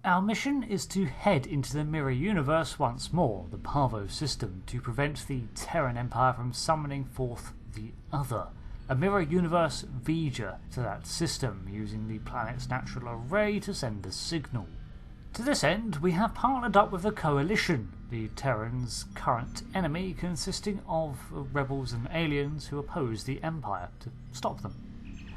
Our mission is to head into the mirror universe once more, the Pavo system, to prevent the Terran Empire from summoning forth the Other, a mirror universe Voyager, to that system, using the planet's natural array to send a signal. To this end, we have partnered up with the Coalition, the Terrans' current enemy, consisting of rebels and aliens who oppose the Empire, to stop them.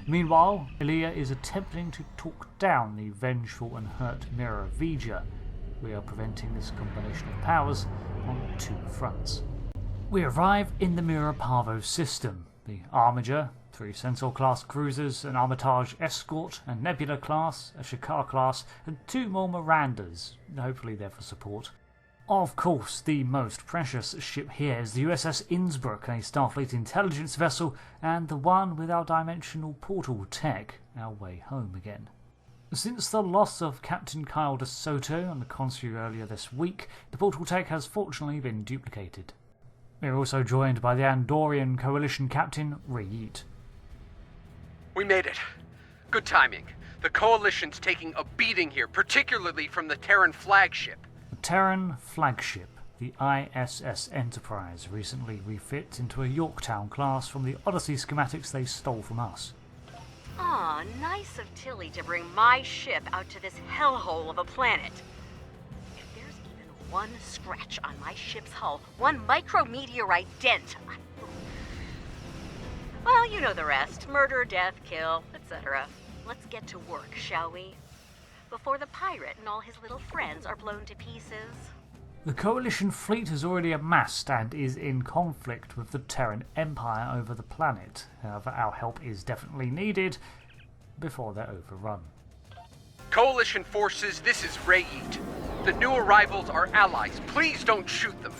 Meanwhile, Elia is attempting to talk down the vengeful and hurt mirror Voyager. We are preventing this combination of powers on two fronts. We arrive in the mirror Pavo system. The Armiger, 3 Centaur-class cruisers, an Armitage escort, a Nebula-class, a Shikar class, and 2 more Mirandas, hopefully there for support. Of course, the most precious ship here is the USS Innsbruck, a Starfleet intelligence vessel, and the one with our dimensional portal tech, our way home again. Since the loss of Captain Kyle de Soto on the Consul earlier this week, the portal tech has fortunately been duplicated. We are also joined by the Andorian Coalition Captain, Reed. We made it. Good timing. The Coalition's taking a beating here, particularly from the Terran flagship. The Terran flagship, the ISS Enterprise, recently refit into a Yorktown class from the Odyssey schematics they stole from us. Aw, nice of Tilly to bring my ship out to this hellhole of a planet. If there's even one scratch on my ship's hull, one micrometeorite dent, well, you know the rest. Murder, death, kill, etc. Let's get to work, shall we? Before the pirate and all his little friends are blown to pieces. The Coalition fleet has already amassed and is in conflict with the Terran Empire over the planet. However, our help is definitely needed before they're overrun. Coalition forces, this is Reed. The new arrivals are allies. Please don't shoot them.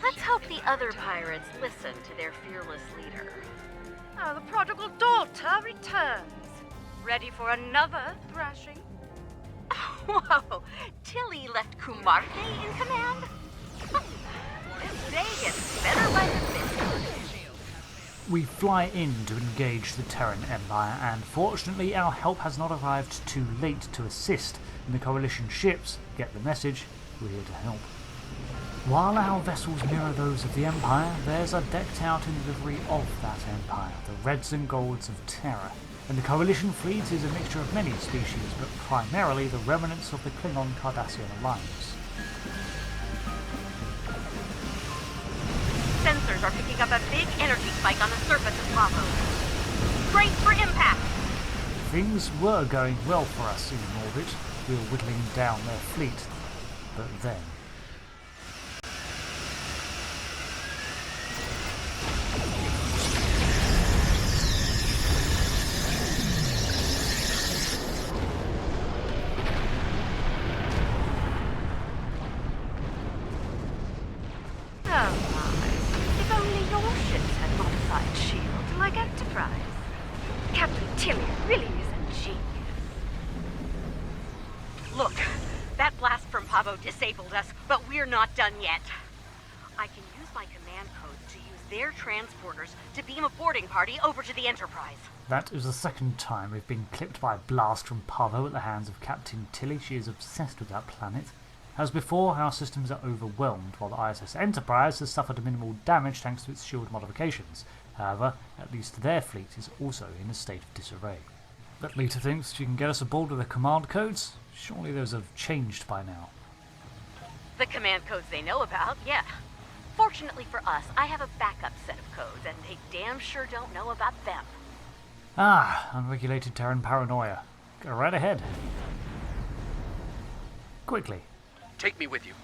Let's hope the other pirates listen to their fearless leader. Oh, the prodigal daughter returns. Ready for another thrashing? Whoa! Tilly left Kumarke in command? This day gets better by the minute. We fly in to engage the Terran Empire, and fortunately our help has not arrived too late to assist, and the Coalition ships get the message, we're here to help. While our vessels mirror those of the Empire, theirs are decked out in livery of that Empire, the Reds and Golds of Terra, and the Coalition fleet is a mixture of many species, but primarily the remnants of the Klingon-Cardassian alliance. Sensors are picking up a big energy spike on the surface of Pavo. Brace for impact! Things were going well for us in orbit. We were whittling down their fleet, but then... Enterprise. Captain Tilly really is a genius. Look, that blast from Pavo disabled us, but we're not done yet. I can use my command codes to use their transporters to beam a boarding party over to the Enterprise. That is the second time we've been clipped by a blast from Pavo at the hands of Captain Tilly. She is obsessed with that planet. As before, our systems are overwhelmed, while the ISS Enterprise has suffered minimal damage thanks to its shield modifications. However, at least their fleet is also in a state of disarray. But Lita thinks she can get us aboard with the command codes? Surely those have changed by now. The command codes they know about, yeah. Fortunately for us, I have a backup set of codes, and they damn sure don't know about them. Ah, unregulated Terran paranoia. Go right ahead. Quickly. Take me with you.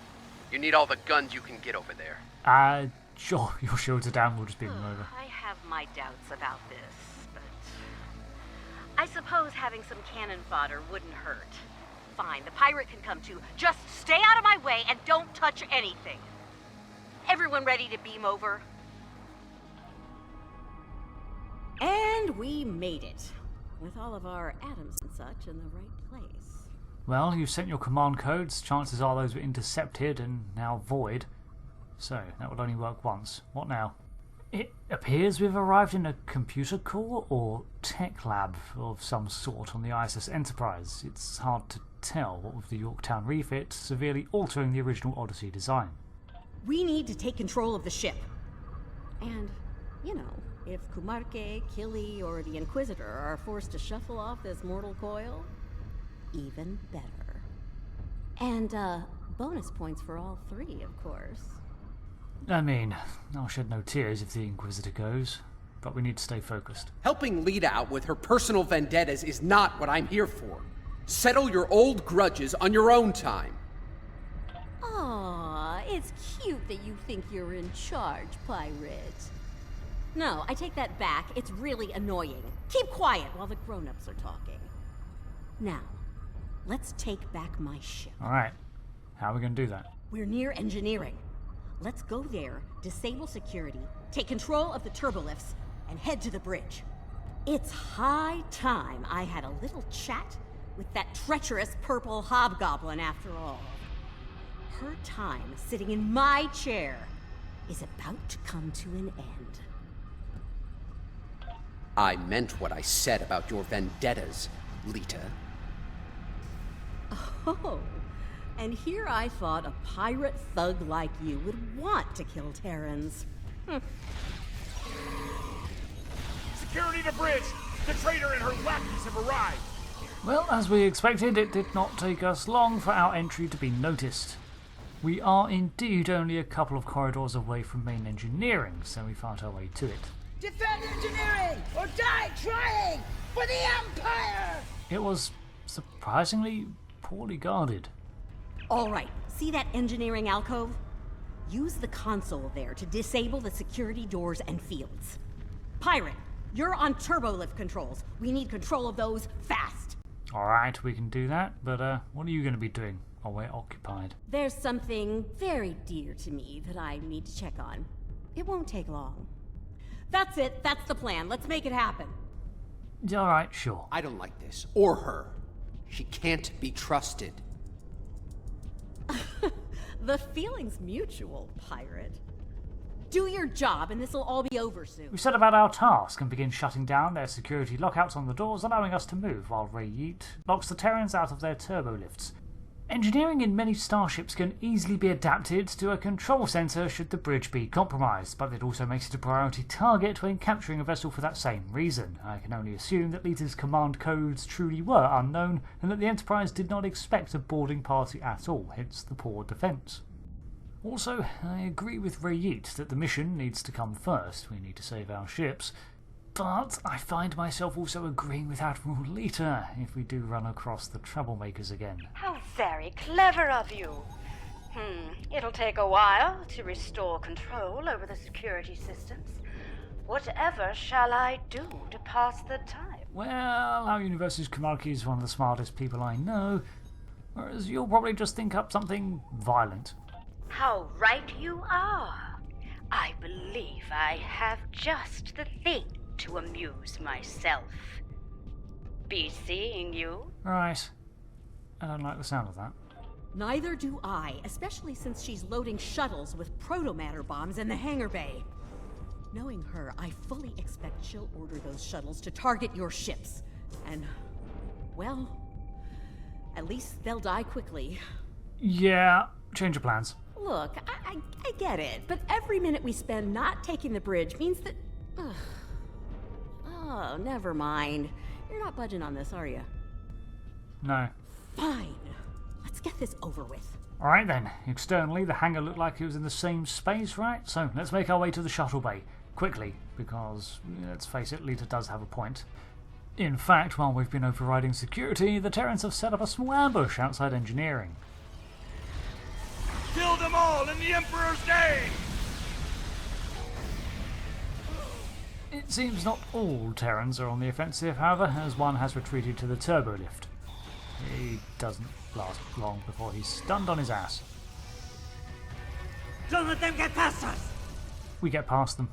You need all the guns you can get over there. Sure, your shields are down, we'll just beam them over. I have my doubts about this, but... I suppose having some cannon fodder wouldn't hurt. Fine, the pirate can come too. Just stay out of my way and don't touch anything. Everyone ready to beam over? And we made it. With all of our atoms and such in the right place. Well, you've sent your command codes. Chances are those were intercepted and now void. So, that would only work once. What now? It appears we've arrived in a computer core or tech lab of some sort on the ISS Enterprise. It's hard to tell, what with the Yorktown refit severely altering the original Odyssey design. We need to take control of the ship. And, you know, if Kumarke, Killy, or the Inquisitor are forced to shuffle off this mortal coil, even better. And, bonus points for all three, of course. I mean, I'll shed no tears if the Inquisitor goes, but we need to stay focused. Helping Lita out with her personal vendettas is not what I'm here for. Settle your old grudges on your own time. Aw, it's cute that you think you're in charge, pirate. No, I take that back. It's really annoying. Keep quiet while the grown-ups are talking. Now, let's take back my ship. Alright, how are we going to do that? We're near engineering. Let's go there, disable security, take control of the turbolifts, and head to the bridge. It's high time I had a little chat with that treacherous purple hobgoblin after all. Her time sitting in my chair is about to come to an end. I meant what I said about your vendettas, Lita. Oh, and here I thought a pirate thug like you would want to kill Terrans. Security to bridge! The traitor and her lackeys have arrived! Well, as we expected, it did not take us long for our entry to be noticed. We are indeed only a couple of corridors away from main engineering, so we found our way to it. Defend engineering or die trying for the Empire! It was surprisingly poorly guarded. All right, see that engineering alcove? Use the console there to disable the security doors and fields. Pirate, you're on turbolift controls. We need control of those fast. Alright, we can do that, but what are you going to be doing while we're occupied? There's something very dear to me that I need to check on. It won't take long. That's it, that's the plan. Let's make it happen. Alright, sure. I don't like this, or her. She can't be trusted. The feeling's mutual, pirate. Do your job and this'll all be over soon. We set about our task and begin shutting down their security lockouts on the doors, allowing us to move, while Ray Yeet locks the Terrans out of their turbolifts. Engineering in many starships can easily be adapted to a control center should the bridge be compromised, but it also makes it a priority target when capturing a vessel for that same reason. I can only assume that Lita's command codes truly were unknown, and that the Enterprise did not expect a boarding party at all, hence the poor defense. Also, I agree with Ray Yeet that the mission needs to come first. We need to save our ships. But I find myself also agreeing with Admiral Lita if we do run across the troublemakers again. How very clever of you. It'll take a while to restore control over the security systems. Whatever shall I do to pass the time? Well, our universe's Kumarke is one of the smartest people I know, whereas you'll probably just think up something violent. How right you are. I believe I have just the thing to amuse myself. Be seeing you. Right. I don't like the sound of that. Neither do I, especially since she's loading shuttles with protomatter bombs in the hangar bay. Knowing her, I fully expect she'll order those shuttles to target your ships. And, well, at least they'll die quickly. Yeah, change of plans. Look, I get it, but every minute we spend not taking the bridge means that... Oh, never mind. You're not budging on this, are you? No. Fine. Let's get this over with. Alright then, externally the hangar looked like it was in the same space, right? So let's make our way to the shuttle bay. Quickly, because, let's face it, Lita does have a point. In fact, while we've been overriding security, the Terrans have set up a small ambush outside engineering. Kill them all in the Emperor's name! It seems not all Terrans are on the offensive, however, as one has retreated to the turbolift. He doesn't last long before he's stunned on his ass. Don't let them get past us! We get past them.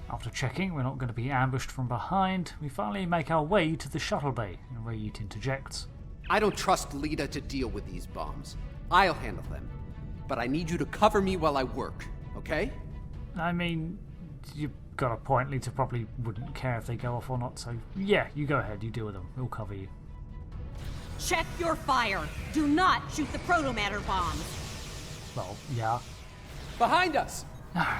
After checking we're not going to be ambushed from behind, we finally make our way to the shuttle bay, and Rayut interjects. I don't trust Lita to deal with these bombs. I'll handle them. But I need you to cover me while I work, okay? I mean, you've got a point. Lita probably wouldn't care if they go off or not, so yeah, you go ahead, you deal with them. We'll cover you. check your fire. Do not shoot the protomatter bombs. Well, yeah. Behind us!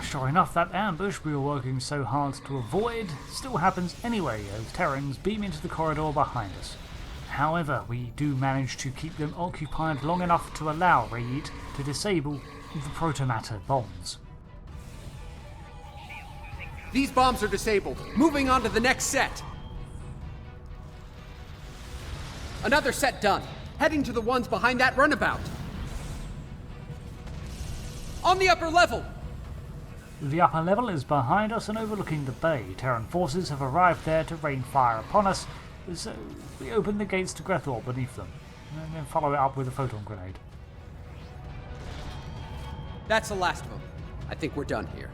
Sure enough, that ambush we were working so hard to avoid still happens anyway as Terrans beam into the corridor behind us. However, we do manage to keep them occupied long enough to allow Reed to disable the protomatter bombs. These bombs are disabled. Moving on to the next set. Another set done. Heading to the ones behind that runabout. On the upper level! The upper level is behind us and overlooking the bay. Terran forces have arrived there to rain fire upon us, so we open the gates to Grethor beneath them, and then follow it up with a photon grenade. That's the last of them. I think we're done here.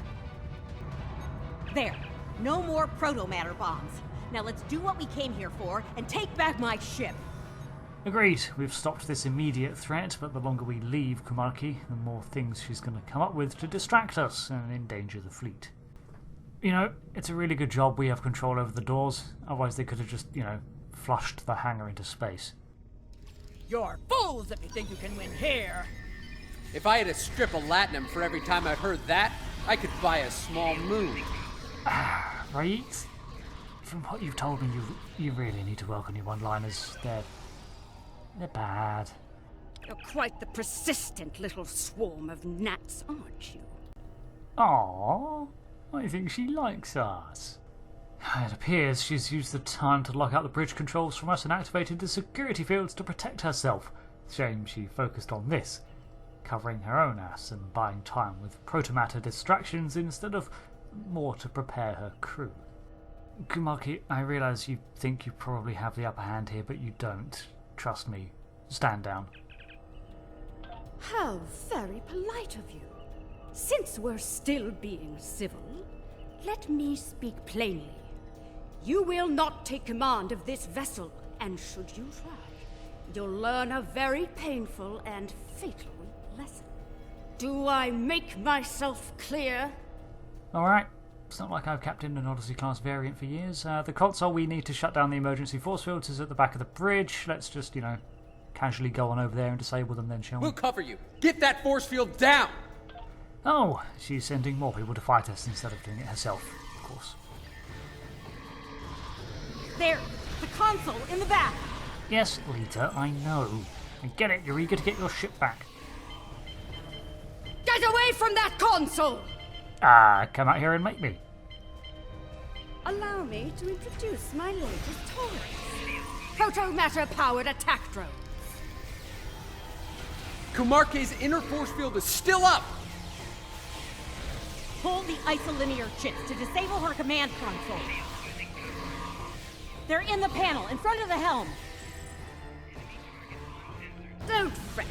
There. No more protomatter bombs. Now let's do what we came here for and take back my ship. Agreed. We've stopped this immediate threat, but the longer we leave Kumarke, the more things she's going to come up with to distract us and endanger the fleet. You know, it's a really good job we have control over the doors, otherwise they could have just, flushed the hangar into space. You're fools if you think you can win here. If I had a strip of latinum for every time I heard that, I could buy a small moon. Right? From what you've told me, you really need to work on your one-liners. They're bad. You're quite the persistent little swarm of gnats, aren't you? Aww, I think she likes us. It appears she's used the time to lock out the bridge controls from us and activated the security fields to protect herself. Shame she focused on this, covering her own ass and buying time with protomatter distractions instead of more to prepare her crew. Kumarke, I realise you think you probably have the upper hand here, but you don't. Trust me. Stand down. How very polite of you. Since we're still being civil, let me speak plainly. You will not take command of this vessel, and should you try, you'll learn a very painful and fatal lesson. Do I make myself clear? Alright. It's not like I've captained an Odyssey-class variant for years. The console we need to shut down the emergency force fields is at the back of the bridge. Let's just, casually go on over there and disable them then, shall we? We'll cover you. Get that force field down! Oh, she's sending more people to fight us instead of doing it herself, of course. There! The console in the back! Yes, Lita, I know. I get it, you're eager to get your ship back. Get away from that console! Come out here and make me. Allow me to introduce my latest toys. Protomatter-powered attack drones. Kumarke's inner force field is still up! Pull the isolinear chips to disable her command console. They're in the panel, in front of the helm. Don't fret.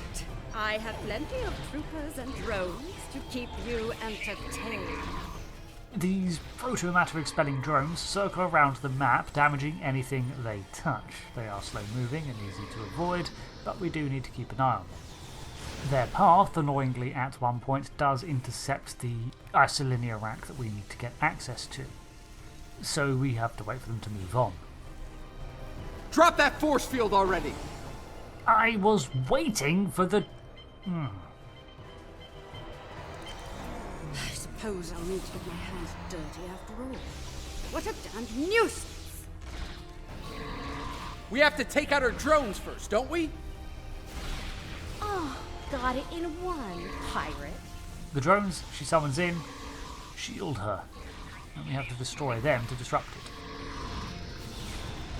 I have plenty of troopers and drones to keep you entertained. These protomatter expelling drones circle around the map, damaging anything they touch. They are slow moving and easy to avoid, but we do need to keep an eye on them. Their path, annoyingly at one point, does intercept the isolinear rack that we need to get access to. So we have to wait for them to move on. Drop that force field already! I was waiting for the... I suppose I'll need to get my hands dirty after all. What a damned nuisance! We have to take out our drones first, don't we? Oh, got it in one, pirate. The drones she summons in shield her, and we have to destroy them to disrupt it.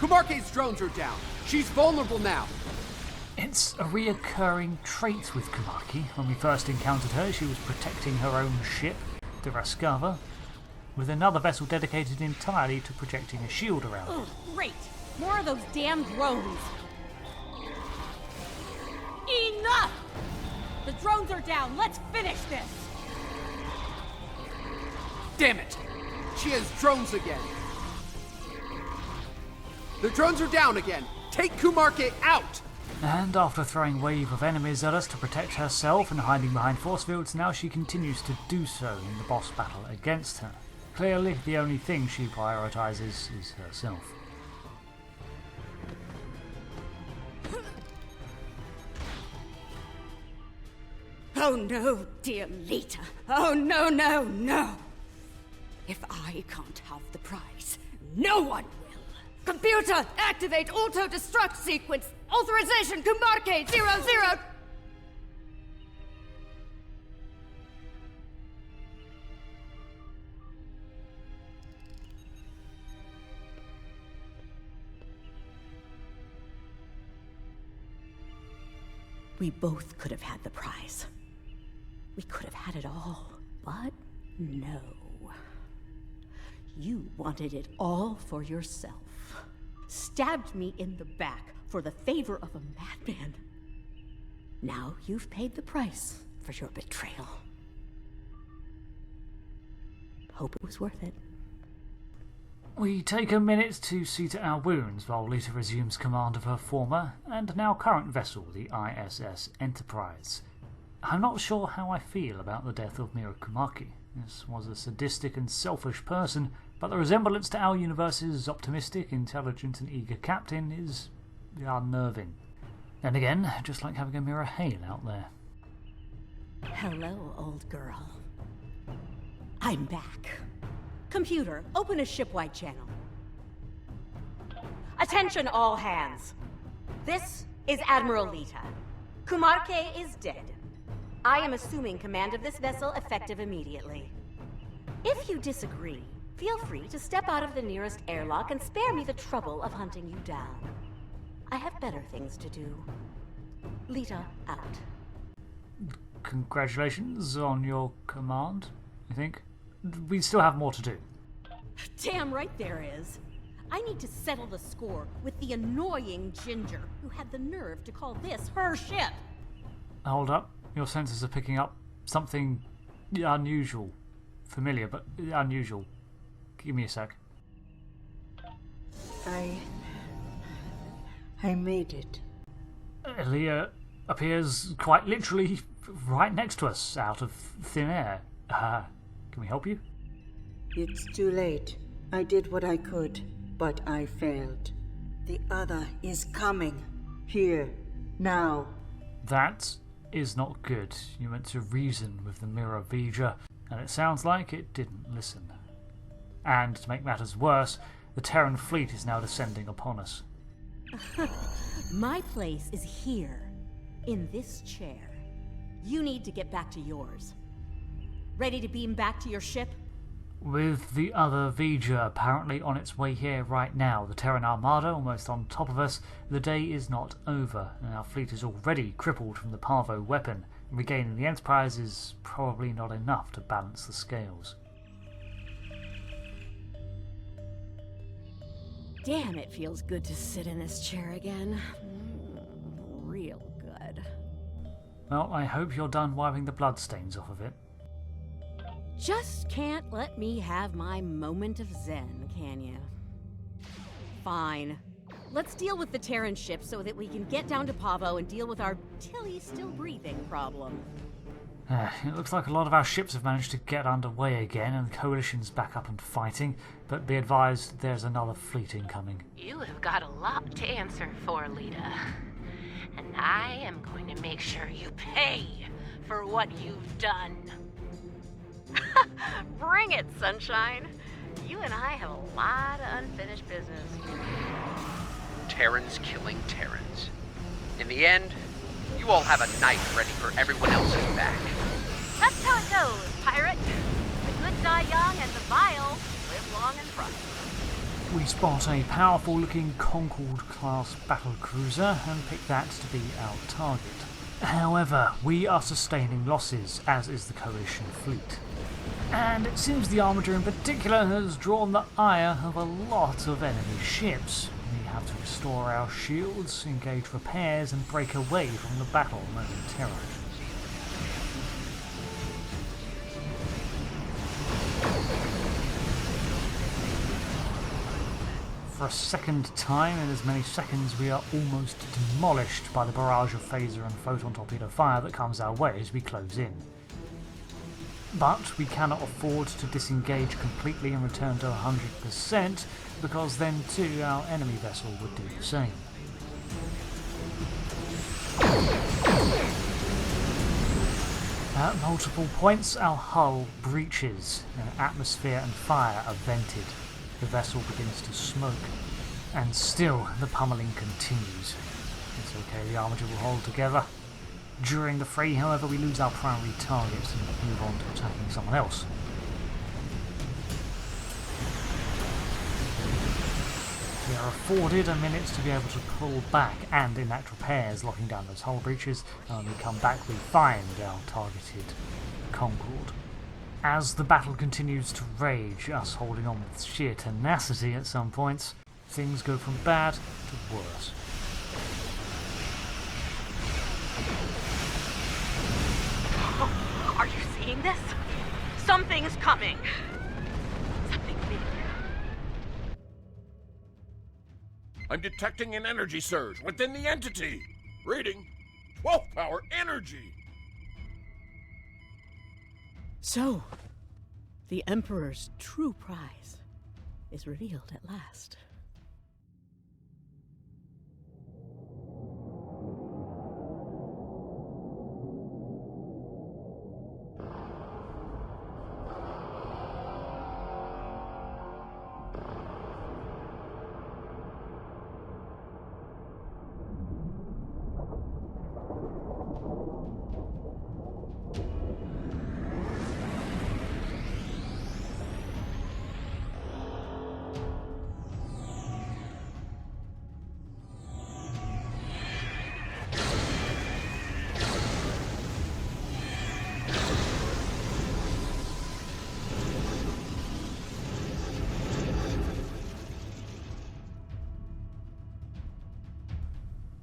Kumarke's drones are down. She's vulnerable now. It's a reoccurring trait with Kumarke. When we first encountered her, she was protecting her own ship, the Raskava, with another vessel dedicated entirely to projecting a shield around it. Great! More of those damn drones! Enough! The drones are down. Let's finish this! Damn it! She has drones again. The drones are down again. Take Kumarke out! And after throwing a wave of enemies at us to protect herself and hiding behind force fields, now she continues to do so in the boss battle against her. Clearly, the only thing she prioritizes is herself. Oh no, dear Lita. Oh no, no, no. If I can't have the prize, no one will. Computer, activate auto-destruct sequence. Authorization, Kumarke 00. We both could have had the prize. We could have had it all, but no. You wanted it all for yourself. Stabbed me in the back for the favor of a madman. Now you've paid the price for your betrayal. Hope it was worth it. We take a minute to see to our wounds while Lita resumes command of her former and now current vessel, the ISS Enterprise. I'm not sure how I feel about the death of Mira Kumarke. This was a sadistic and selfish person, but the resemblance to our universe's optimistic, intelligent and eager captain is unnerving. And again, just like having a Mira Hale out there. Hello, old girl. I'm back. Computer, open a shipwide channel. Attention all hands. This is Admiral Lita. Kumarke is dead. I am assuming command of this vessel effective immediately. If you disagree, feel free to step out of the nearest airlock and spare me the trouble of hunting you down. I have better things to do. Lita out. Congratulations on your command, I think. We still have more to do. Damn right there is. I need to settle the score with the annoying Ginger who had the nerve to call this her ship. Hold up. Your sensors are picking up something unusual. Familiar, but unusual. Give me a sec. I made it. Leah appears quite literally right next to us, out of thin air. Can we help you? It's too late. I did what I could, but I failed. The other is coming. Here. Now. That is not good. You meant to reason with the Mirror Voyager, and it sounds like it didn't listen. And to make matters worse, the Terran fleet is now descending upon us. My place is here, in this chair. You need to get back to yours. Ready to beam back to your ship? With the other Voyager apparently on its way here right now, the Terran Armada almost on top of us, the day is not over, and our fleet is already crippled from the Pavo weapon, and regaining the Enterprise is probably not enough to balance the scales. Damn, it feels good to sit in this chair again. Real good. Well, I hope you're done wiping the bloodstains off of it. Just can't let me have my moment of zen, can you? Fine. Let's deal with the Terran ship so that we can get down to Pavo and deal with our Tilly still breathing problem. It looks like a lot of our ships have managed to get underway again and the Coalition's back up and fighting, but be advised there's another fleet incoming. You have got a lot to answer for, Lita. And I am going to make sure you pay for what you've done. Bring it, sunshine. You and I have a lot of unfinished business. Terrans killing Terrans. In the end, you all have a knife ready for everyone else's back. That's how it goes, pirate. The good die young and the vile live long and prosper. We spot a powerful-looking Concorde-class battlecruiser and pick that to be our target. However, we are sustaining losses, as is the Coalition fleet. And it seems the Armiger in particular has drawn the ire of a lot of enemy ships. We have to restore our shields, engage repairs, and break away from the battle momentarily. For a second time in as many seconds, we are almost demolished by the barrage of phaser and photon torpedo fire that comes our way as we close in. But we cannot afford to disengage completely and return to 100%, because then too our enemy vessel would do the same. At multiple points, our hull breaches, and atmosphere and fire are vented. The vessel begins to smoke, and still the pummeling continues. It's okay, the Armiger will hold together. During the fray, however, we lose our primary target and move on to attacking someone else. We are afforded a minute to be able to pull back, and in natural pairs, locking down those hull breaches, and when we come back we find our targeted Concord. As the battle continues to rage, us holding on with sheer tenacity at some points, things go from bad to worse. Are you seeing this? Something's coming. Something big. I'm detecting an energy surge within the entity. Reading 12 power energy. So, the Emperor's true prize is revealed at last.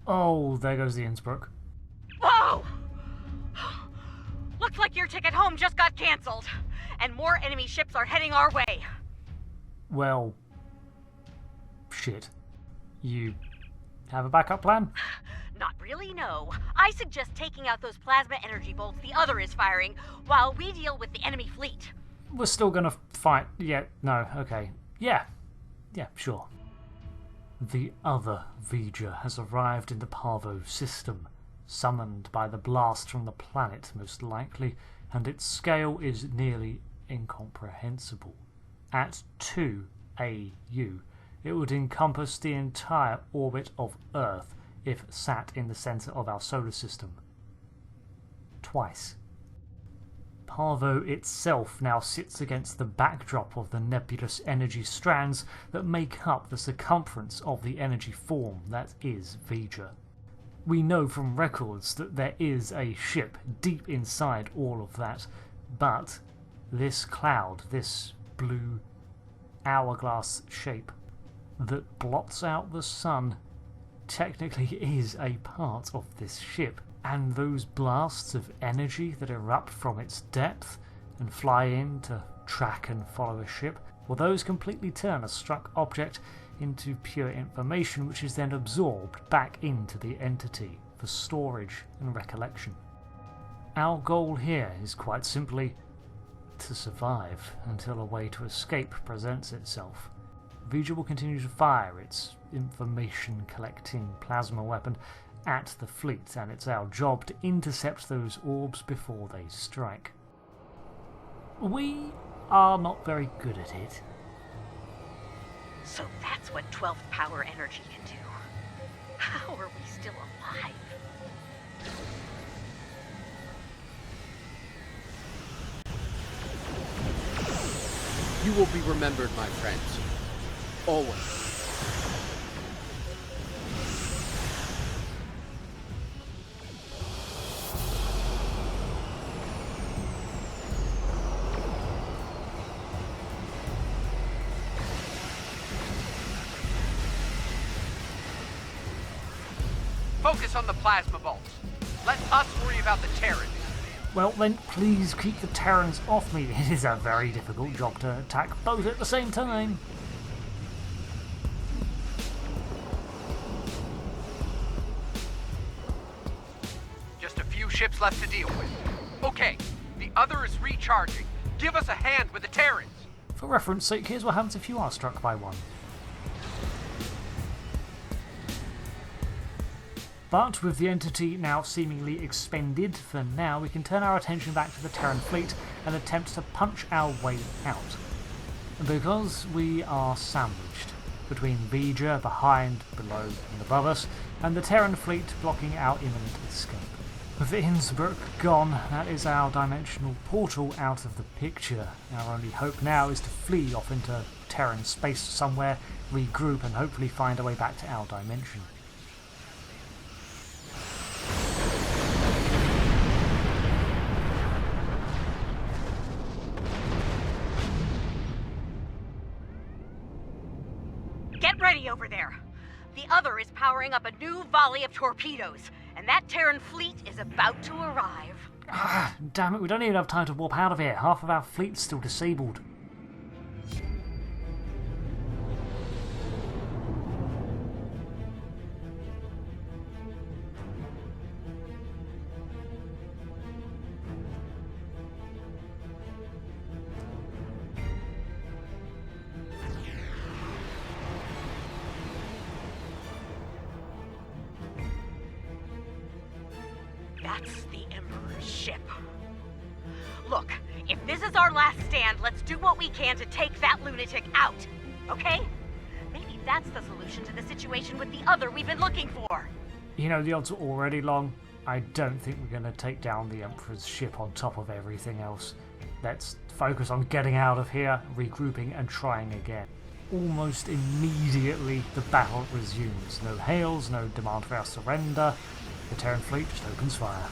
Oh, there goes the Innsbruck. Whoa! Looks like your ticket home just got cancelled, and more enemy ships are heading our way. Well, shit. You have a backup plan? Not really, no. I suggest taking out those plasma energy bolts the other is firing while we deal with the enemy fleet. We're still gonna fight. Yeah, no, okay. Yeah, sure. The other Voyager has arrived in the Pavo system, summoned by the blast from the planet most likely, and its scale is nearly incomprehensible. At 2 AU, it would encompass the entire orbit of Earth if sat in the centre of our solar system. Twice. Pavo itself now sits against the backdrop of the nebulous energy strands that make up the circumference of the energy form that is Voyager. We know from records that there is a ship deep inside all of that, but this cloud, this blue hourglass shape that blots out the sun, technically is a part of this ship. And those blasts of energy that erupt from its depth and fly in to track and follow a ship, well, those completely turn a struck object into pure information which is then absorbed back into the entity for storage and recollection. Our goal here is quite simply to survive until a way to escape presents itself. Voyager will continue to fire its information-collecting plasma weapon at the fleet, and it's our job to intercept those orbs before they strike. We are not very good at it. So that's what 12th power energy can do. How are we still alive? You will be remembered, my friends. Always. Focus on the plasma bolts. Let us worry about the Terrans. Well then, please keep the Terrans off me. It is a very difficult job to attack both at the same time. Just a few ships left to deal with. Okay, the other is recharging. Give us a hand with the Terrans. For reference sake, here's what happens if you are struck by one. But with the entity now seemingly expended for now, we can turn our attention back to the Terran fleet and attempt to punch our way out. Because we are sandwiched between Voyager behind, below and above us, and the Terran fleet blocking our imminent escape. With Innsbruck gone, that is our dimensional portal out of the picture. Our only hope now is to flee off into Terran space somewhere, regroup and hopefully find our way back to our dimension. Get ready over there. The other is powering up a new volley of torpedoes, and that Terran fleet is about to arrive. Ah, damn it, we don't even have time to warp out of here. Half of our fleet's still disabled. That's the Emperor's ship. Look, if this is our last stand, let's do what we can to take that lunatic out, okay? Maybe that's the solution to the situation with the other we've been looking for. You know, the odds are already long. I don't think we're going to take down the Emperor's ship on top of everything else. Let's focus on getting out of here, regrouping and trying again. Almost immediately, the battle resumes. No hails, no demand for our surrender. The Terran fleet just opens fire.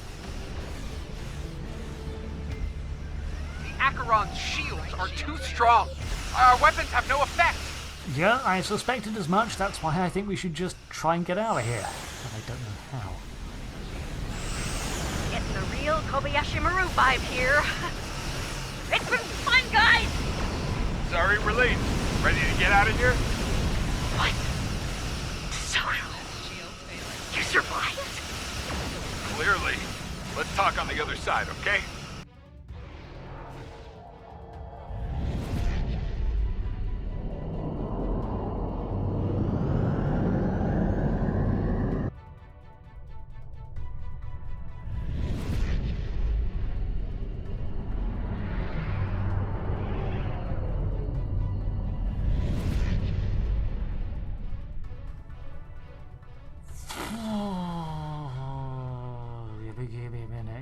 The Acheron's shields are too strong. Our weapons have no effect. Yeah, I suspected as much. That's why I think we should just try and get out of here. But I don't know how. Getting the real Kobayashi Maru vibe here. It's been fun, guys! Sorry we're late. Ready to get out of here? What? So you survived? Clearly. Let's talk on the other side, okay?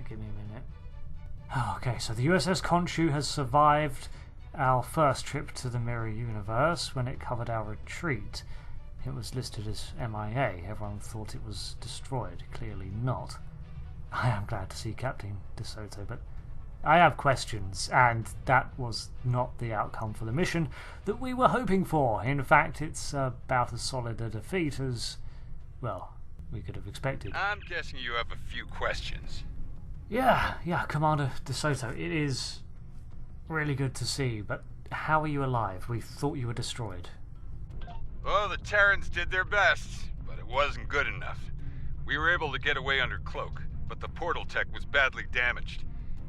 Give me a minute. Okay, so the USS Khonshu has survived our first trip to the Mirror Universe when it covered our retreat. It was listed as MIA. Everyone thought it was destroyed. Clearly not. I am glad to see Captain DeSoto, but I have questions, and that was not the outcome for the mission that we were hoping for. In fact, it's about as solid a defeat as, well, we could have expected. I'm guessing you have a few questions. Yeah, Commander DeSoto, it is really good to see, but how are you alive? We thought you were destroyed. Oh, the Terrans did their best, but it wasn't good enough. We were able to get away under cloak, but the portal tech was badly damaged.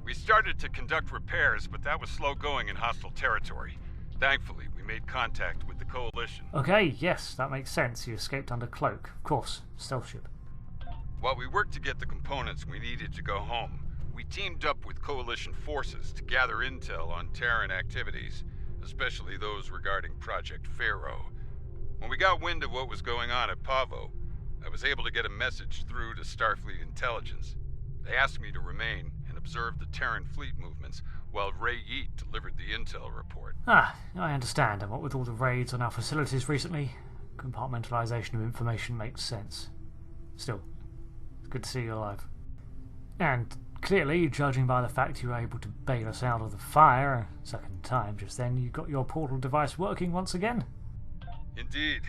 We started to conduct repairs, but that was slow going in hostile territory. Thankfully, we made contact with the Coalition. Okay, yes, that makes sense. You escaped under cloak. Of course, stealth ship. While we worked to get the components we needed to go home, we teamed up with Coalition forces to gather intel on Terran activities, especially those regarding Project Pharaoh. When we got wind of what was going on at Pavo, I was able to get a message through to Starfleet intelligence. They asked me to remain and observe the Terran fleet movements while Ray Yeet delivered the intel report. Ah, I understand, and what with all the raids on our facilities recently, compartmentalization of information makes sense. Still, it's good to see you alive. And clearly, judging by the fact you were able to bail us out of the fire a second time just then, you got your portal device working once again? Indeed.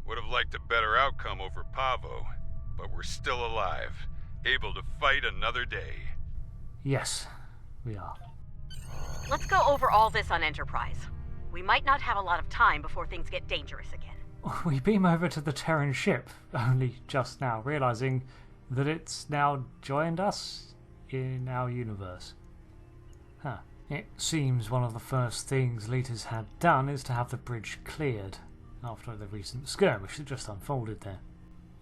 Would have liked a better outcome over Pavo, but we're still alive, able to fight another day. Yes, we are. Let's go over all this on Enterprise. We might not have a lot of time before things get dangerous again. We beam over to the Terran ship, only just now realizing that it's now joined us in our universe. Huh. It seems one of the first things Lita's had done is to have the bridge cleared after the recent skirmish that just unfolded there.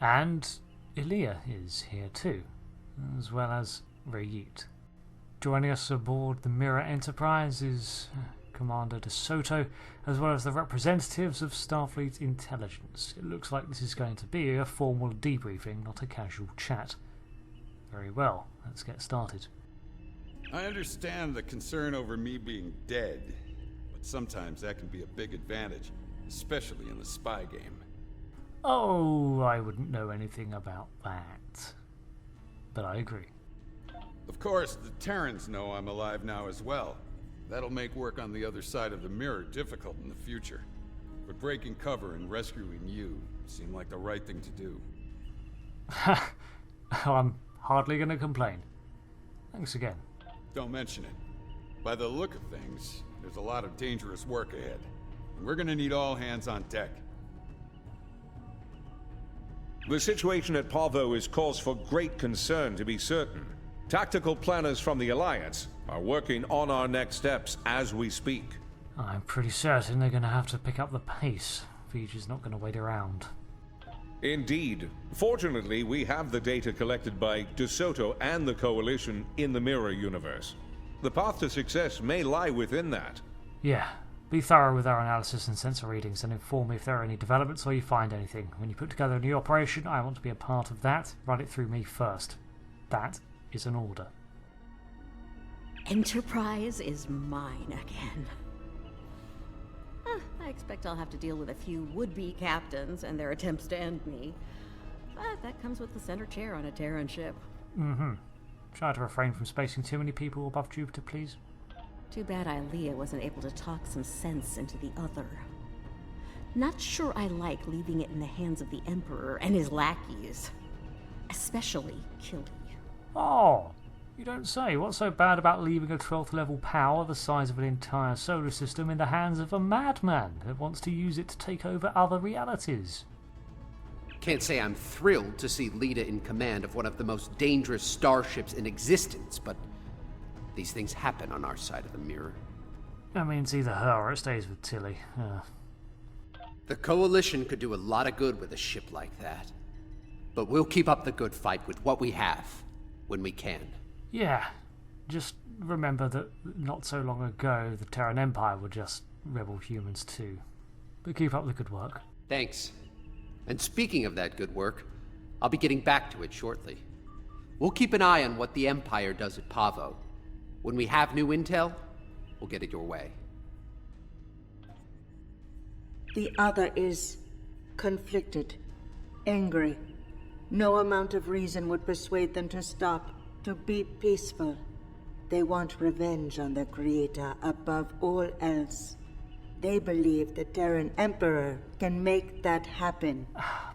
And Ilya is here too, as well as Rayit. Joining us aboard the Mirror Enterprise is Commander De Soto, as well as the representatives of Starfleet Intelligence. It looks like this is going to be a formal debriefing, not a casual chat. Very well, let's get started. I understand the concern over me being dead, but sometimes that can be a big advantage, especially in the spy game. Oh, I wouldn't know anything about that. But I agree. Of course, the Terrans know I'm alive now as well. That'll make work on the other side of the mirror difficult in the future. But breaking cover and rescuing you seemed like the right thing to do. I'm hardly going to complain. Thanks again. Don't mention it. By the look of things, there's a lot of dangerous work ahead. And we're going to need all hands on deck. The situation at Pavo is cause for great concern, to be certain. Tactical planners from the Alliance are working on our next steps as we speak. I'm pretty certain they're going to have to pick up the pace. Voyager's not going to wait around. Indeed. Fortunately, we have the data collected by De Soto and the Coalition in the Mirror Universe. The path to success may lie within that. Yeah. Be thorough with our analysis and sensor readings and inform me if there are any developments or you find anything. When you put together a new operation, I want to be a part of that. Run it through me first. That is an order. Enterprise is mine again. I expect I'll have to deal with a few would-be captains and their attempts to end me. But that comes with the center chair on a Terran ship. Try to refrain from spacing too many people above Jupiter, please. Too bad Ilya wasn't able to talk some sense into the other. Not sure I like leaving it in the hands of the Emperor and his lackeys. Especially Killy. Oh, you don't say. What's so bad about leaving a 12th level power the size of an entire solar system in the hands of a madman that wants to use it to take over other realities? Can't say I'm thrilled to see Lita in command of one of the most dangerous starships in existence, but these things happen on our side of the mirror. I mean, it's either her or it stays with Tilly. The Coalition could do a lot of good with a ship like that. But we'll keep up the good fight with what we have, when we can. Yeah, just remember that not so long ago the Terran Empire were just rebel humans too. But keep up the good work. Thanks. And speaking of that good work, I'll be getting back to it shortly. We'll keep an eye on what the Empire does at Pavo. When we have new intel, we'll get it your way. The other is conflicted, angry. No amount of reason would persuade them to stop, to be peaceful. They want revenge on their creator above all else. They believe the Terran Emperor can make that happen.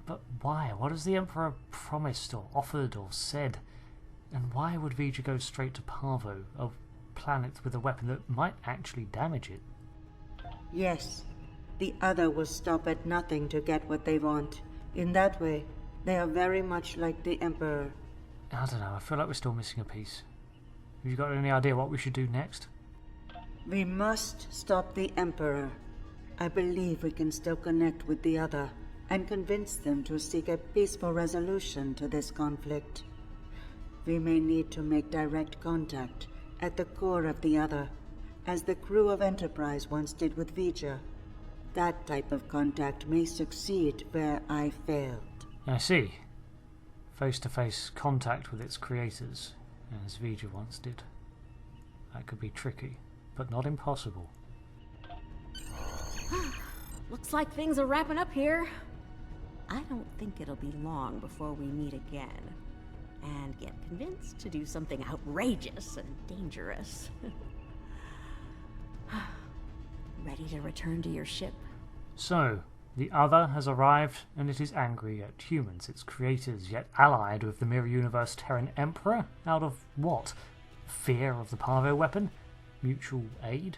But why? What has the Emperor promised or offered or said? And why would Voyager go straight to Pavo, a planet with a weapon that might actually damage it? Yes, the other will stop at nothing to get what they want. In that way, they are very much like the Emperor. I don't know, I feel like we're still missing a piece. Have you got any idea what we should do next? We must stop the Emperor. I believe we can still connect with the other and convince them to seek a peaceful resolution to this conflict. We may need to make direct contact at the core of the other, as the crew of Enterprise once did with Voyager. That type of contact may succeed where I failed. I see. Face-to-face contact with its creators, as Voyager once did. That could be tricky, but not impossible. Looks like things are wrapping up here. I don't think it'll be long before we meet again and get convinced to do something outrageous and dangerous. Ready to return to your ship? So, the other has arrived, and it is angry at humans, its creators, yet allied with the Mirror Universe Terran Emperor? Out of what? Fear of the Pavo weapon? Mutual aid?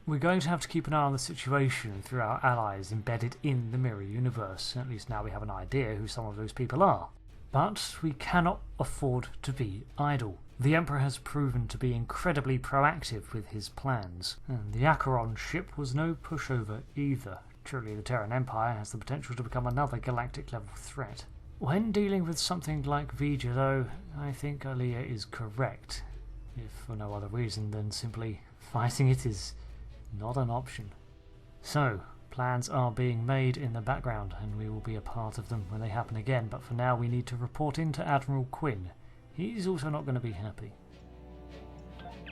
We're going to have to keep an eye on the situation through our allies embedded in the Mirror Universe. At least now we have an idea who some of those people are. But we cannot afford to be idle. The Emperor has proven to be incredibly proactive with his plans, and the Acheron ship was no pushover either. Truly, the Terran Empire has the potential to become another galactic-level threat. When dealing with something like Voyager, though, I think Aliyah is correct, if for no other reason than simply fighting it is not an option. So, plans are being made in the background, and we will be a part of them when they happen again, but for now we need to report in to Admiral Quinn. He's also not going to be happy.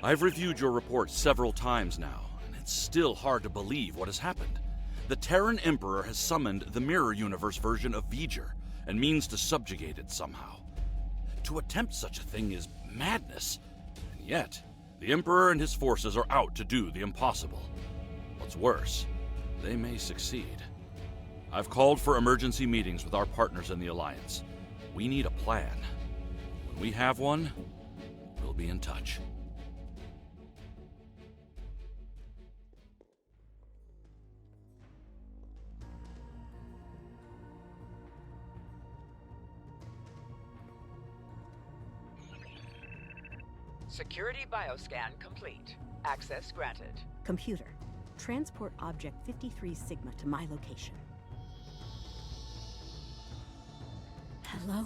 I've reviewed your report several times now, and it's still hard to believe what has happened. The Terran Emperor has summoned the Mirror Universe version of Voyager, and means to subjugate it somehow. To attempt such a thing is madness, and yet, the Emperor and his forces are out to do the impossible. What's worse, they may succeed. I've called for emergency meetings with our partners in the Alliance. We need a plan. When we have one, we'll be in touch. Security bioscan complete. Access granted. Computer, transport object 53 Sigma to my location. Hello.